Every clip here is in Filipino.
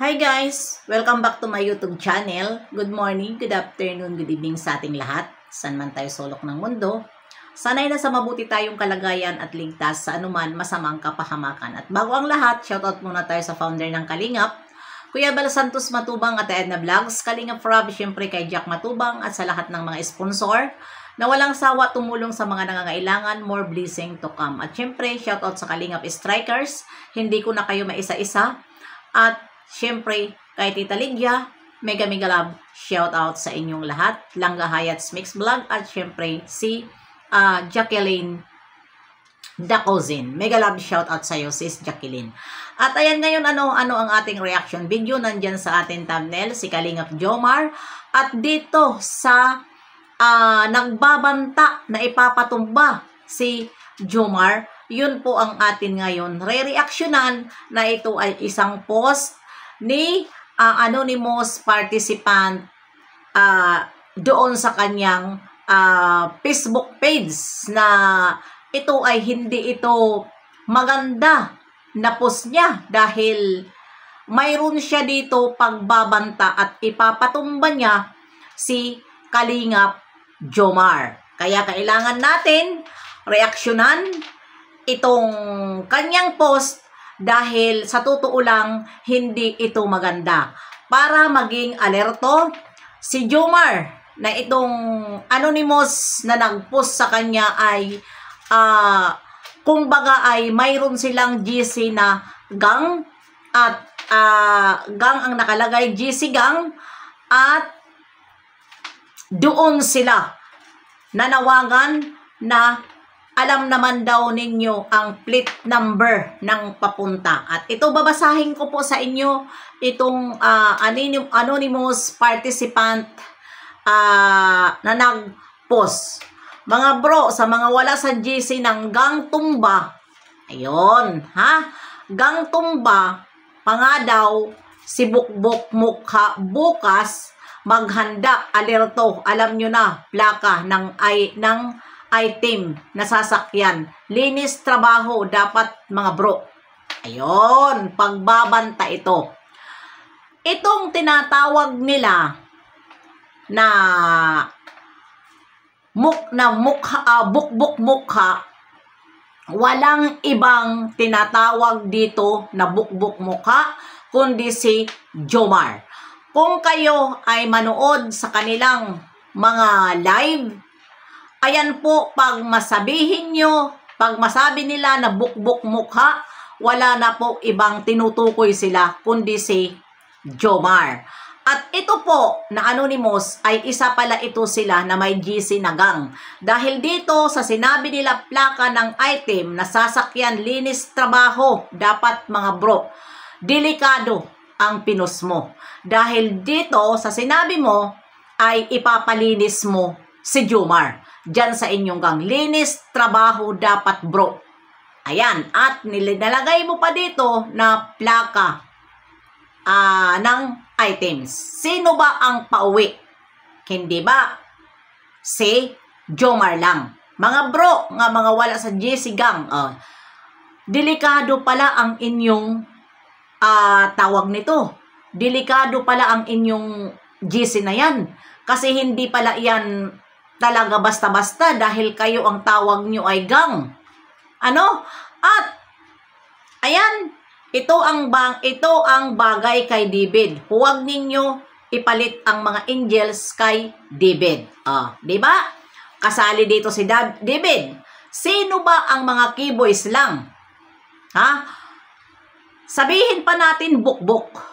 Hi guys! Welcome back to my YouTube channel. Good morning, good afternoon, good evening sa ating lahat. Saan man tayo sulok ng mundo. Sana'y nasa mabuti tayong kalagayan at ligtas sa anuman masamang kapahamakan. At bago ang lahat, shoutout muna tayo sa founder ng Kalingap, Kuya Bal Santos Matubang at Edna Vlogs, Kalingap Rob, syempre kay Jack Matubang at sa lahat ng mga sponsor na walang sawa tumulong sa mga nangangailangan, more blessing to come. At syempre, shoutout sa Kalingap Strikers, hindi ko na kayo maisa-isa. At syempre, kay Tita Lydia, mega love, shout out sa inyong lahat. Langga Hayat's Mix Vlog at syempre si Jacqueline Dacozin. Mega love shout out sa iyo, sis Jacqueline. At ayan ngayon, ano ang ating reaction video? Nandyan sa ating thumbnail, si Kalingap Jomar. At dito sa nagbabanta na ipapatumba si Jomar, yun po ang atin ngayon re-reactionan na ito ay isang post ni anonymous participant doon sa kanyang Facebook page na ito ay hindi ito maganda na post niya dahil mayroon siya dito pagbabanta at ipapatumba niya si Kalingap Jomar. Kaya kailangan natin reaksyonan itong kanyang post dahil sa totoo lang hindi ito maganda. Para maging alerto si Jomar na itong anonymous na nag-post sa kanya ay kumbaga ay mayroon silang GC na gang at gang ang nakalagay, GC gang, at doon sila nanawagan na alam naman daw ninyo ang plate number ng papunta. At ito babasahin ko po sa inyo itong anonymous participant na nag-post. Mga bro, sa mga wala sa GC ng Gang Tumba, ayun, ha? Gang Tumba, pa nga daw, si Bukbok Mukha bukas, maghanda, alerto, alam nyo na, plaka ng item na sasakyan. Linis trabaho dapat mga bro. Ayun, pagbabanta ito. Itong tinatawag nila na bukbok mukha, walang ibang tinatawag dito na bukbok mukha kundi si Jomar. Kung kayo ay manood sa kanilang mga live, ayan po, pag masabihin nyo, pag masabi nila na bukbok mukha, wala na po ibang tinutukoy sila, kundi si Jomar. At ito po, na anonymous, ay isa pala ito sila na may GC na gang. Dahil dito, sa sinabi nila plaka ng item na sasakyan, linis trabaho, dapat mga bro, delikado ang pinos mo. Dahil dito, sa sinabi mo, ay ipapalinis mo si Jomar. Diyan sa inyong gang. Linis, trabaho, dapat bro. Ayan. At nilalagay mo pa dito na plaka ng items. Sino ba ang pauwi? Hindi ba si Jomar lang? Mga bro, mga wala sa GC gang. Delikado pala ang inyong tawag nito. Delikado pala ang inyong GC na yan. Kasi hindi pala yan talaga basta-basta dahil kayo ang tawag nyo ay gang. Ano? At ayan, ito ang bagay kay David. Huwag ninyo ipalit ang mga angels kay David. Di ba? Kasali dito si David. Sino ba ang mga keyboys lang? Ha? Sabihin pa natin bukbok.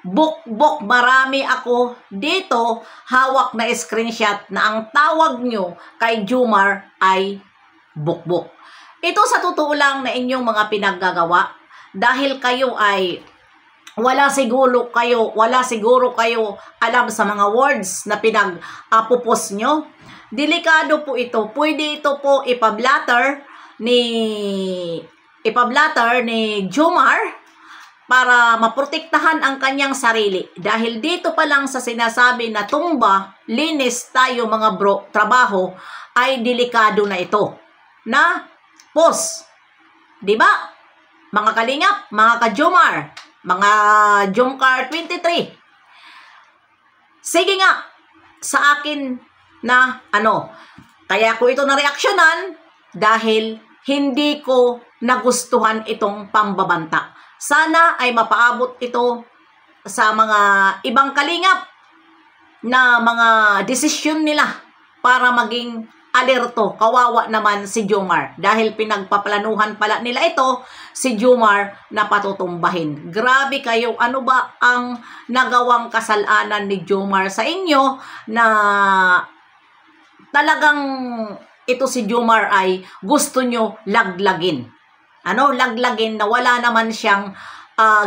Bukbok, marami ako dito hawak na screenshot na ang tawag nyo kay Jomar ay bukbok. Ito sa totoo lang na inyong mga pinaggagawa dahil kayo ay wala siguro kayo alam sa mga words na pinagpupos nyo. Delikado po ito. Pwede ito po ipablatter ni Jomar para maprotektahan ang kanyang sarili. Dahil dito pa lang sa sinasabi na tumba, linis tayo mga bro, trabaho, ay delikado na ito. Na post. Diba? Mga Kalingap, mga ka-Jomar, mga Jomcar 23. Sige nga, sa akin na kaya ko ito na-reaksyonan dahil hindi ko nagustuhan itong pambabanta. Sana ay mapaabot ito sa mga ibang kalingap na mga desisyon nila para maging alerto. Kawawa naman si Jomar dahil pinagpaplanuhan pala nila ito si Jomar na patutumbahin. Grabe kayo, ano ba ang nagawang kasalanan ni Jomar sa inyo na talagang ito si Jomar ay gusto nyo laglagin? Laglagin na wala naman siyang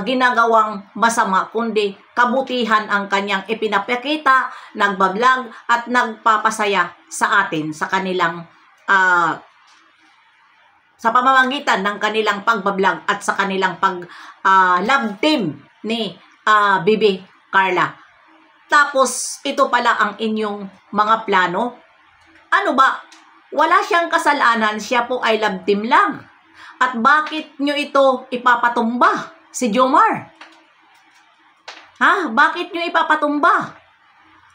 ginagawang masama, kundi kabutihan ang kanyang ipinapakita, nagbablog at nagpapasaya sa atin sa kanilang sa pamamagitan ng kanilang pagbablog at sa kanilang love team ni Bibi Carla. Tapos ito pala ang inyong mga plano. Ano ba? Wala siyang kasalanan, siya po ay love team lang. At bakit nyo ito ipapatumba, si Jomar? Bakit nyo ipapatumba?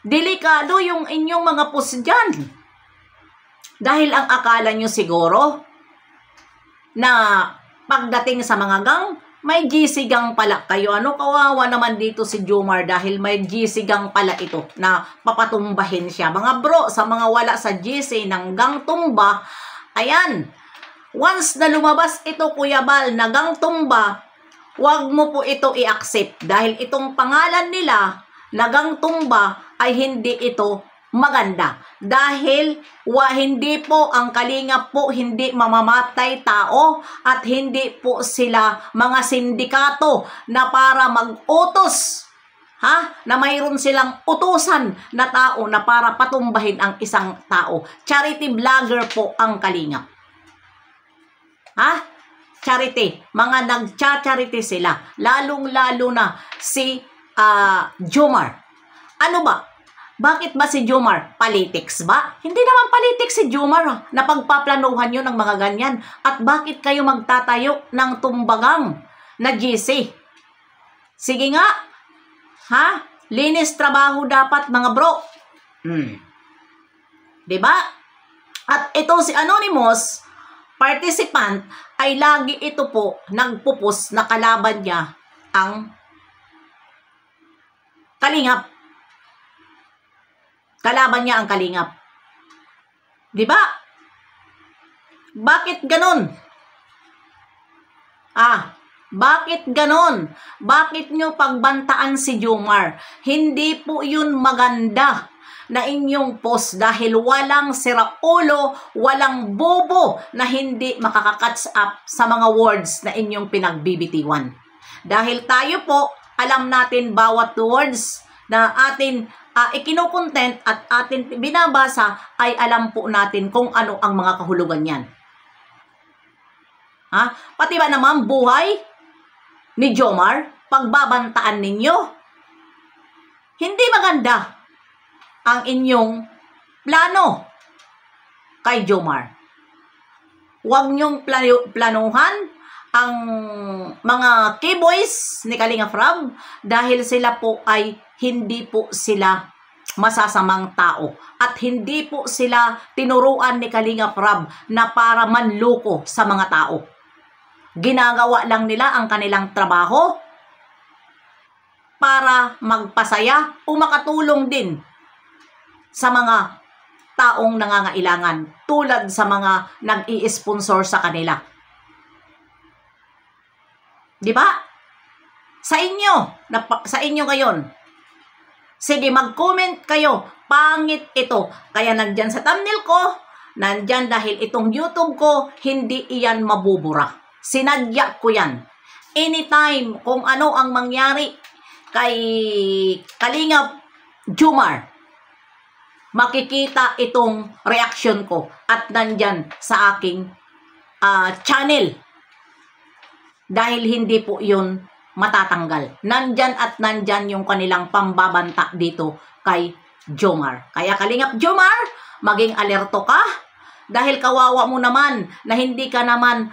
Delikado yung inyong mga post dyan. Dahil ang akala nyo siguro na pagdating sa mga gang, may GC gang pala kayo. Kawawa naman dito si Jomar dahil may GC gang pala ito na papatumbahin siya. Mga bro, sa mga wala sa GC ng gang tumba, ayan, once na lumabas ito, Kuya Bal, na gang tumba, huwag mo po ito i-accept dahil itong pangalan nila na gang tumba ay hindi ito maganda. Dahil hindi po ang kalingap po hindi mamamatay tao at hindi po sila mga sindikato na para mag-utos. Na mayroon silang utusan na tao na para patumbahin ang isang tao. Charity vlogger po ang kalingap. Charity. Mga nagcha-charity sila. Lalong-lalo na si Jomar. Ano ba? Bakit ba si Jomar? Politics ba? Hindi naman politics si Jomar. Napagpaplanuhan nyo ng mga ganyan. At bakit kayo magtatayo ng tumbagang na GC? Sige nga. Linis trabaho dapat, mga bro. Diba? At ito si Anonymous participant ay lagi ito po nagpupus na kalaban niya ang kalingap. Kalaban niya ang kalingap. Diba? Bakit ganon? Bakit ganon? Bakit nyo pagbantaan si Jomar? Hindi po yun maganda na inyong post dahil walang siraulo, walang bobo na hindi makakakatch up sa mga words na inyong pinagbibitiwan. Dahil tayo po, alam natin bawat words na atin ikinokontent at atin binabasa ay alam po natin kung ano ang mga kahulugan yan. Pati ba naman buhay ni Jomar, pagbabantaan ninyo? Hindi maganda ang inyong plano kay Jomar. Huwag nyong planuhan ang mga keyboys ni Kalinga Frab dahil sila po ay hindi po sila masasamang tao at hindi po sila tinuruan ni Kalinga Frab na para manloko sa mga tao. Ginagawa lang nila ang kanilang trabaho para magpasaya o makatulong din sa mga taong nangangailangan tulad sa mga nag-i-sponsor sa kanila. Di ba? Sa inyo ngayon. Sige, mag-comment kayo. Pangit ito. Kaya nandyan sa thumbnail ko, nandyan dahil itong YouTube ko, hindi iyan mabubura. Sinadya ko yan. Anytime kung ano ang mangyari kay Kalingap Jomar, makikita itong reaction ko at nandyan sa aking channel. Dahil hindi po yun matatanggal. Nandyan at nandyan yung kanilang pambabanta dito kay Jomar. Kaya Kalingap Jomar, maging alerto ka dahil kawawa mo naman na hindi ka naman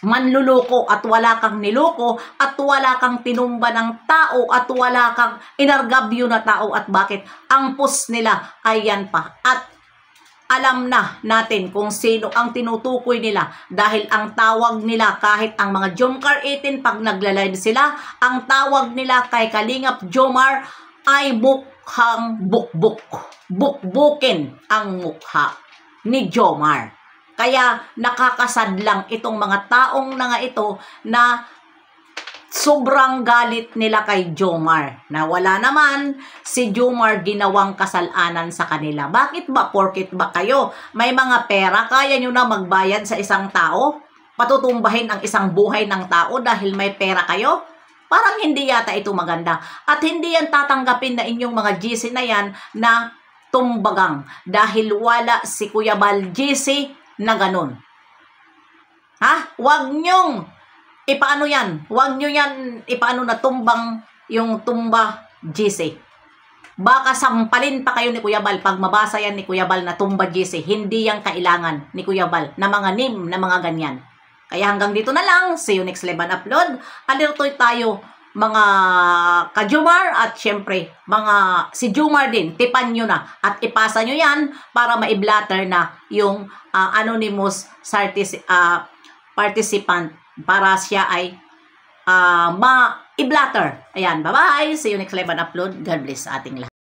manluloko at wala kang niloko at wala kang tinumba ng tao at wala kang inargabyo na tao at bakit ang pus nila ay yan pa. At alam na natin kung sino ang tinutukoy nila dahil ang tawag nila kahit ang mga Jomcar 18 pag nagla-live sila, ang tawag nila kay Kalingap Jomar ay mukhang bukbuk. Bukbukin ang mukha ni Jomar. Kaya nakakasadlang itong mga taong na nga ito na sobrang galit nila kay Jomar na wala naman si Jomar ginawang kasalanan sa kanila. Bakit ba? Porket ba kayo may mga pera, kaya nyo na magbayad sa isang tao? Patutumbahin ang isang buhay ng tao dahil may pera kayo? Parang hindi yata ito maganda. At hindi yan tatanggapin na inyong mga GC na yan na tumbagang dahil wala si Kuya Bal GC na ganun. Ha? Huwag nyong ipaano yan? Huwag nyo yan ipaano na tumbang yung tumba GC. Baka sampalin pa kayo ni Kuya Bal pag mabasa yan ni Kuya Bal na tumba GC. Hindi yan kailangan ni Kuya Bal na mga nim na mga ganyan. Kaya hanggang dito na lang. See you next live and upload. Alertoy tayo mga ka-Jomar at syempre mga si Jomar din. Tipan nyo na at ipasa nyo yan para maiblatter na yung anonymous participant para siya ay ma-i-blatter. Ayan, bye-bye. See you next live and upload. God bless sa ating lahat.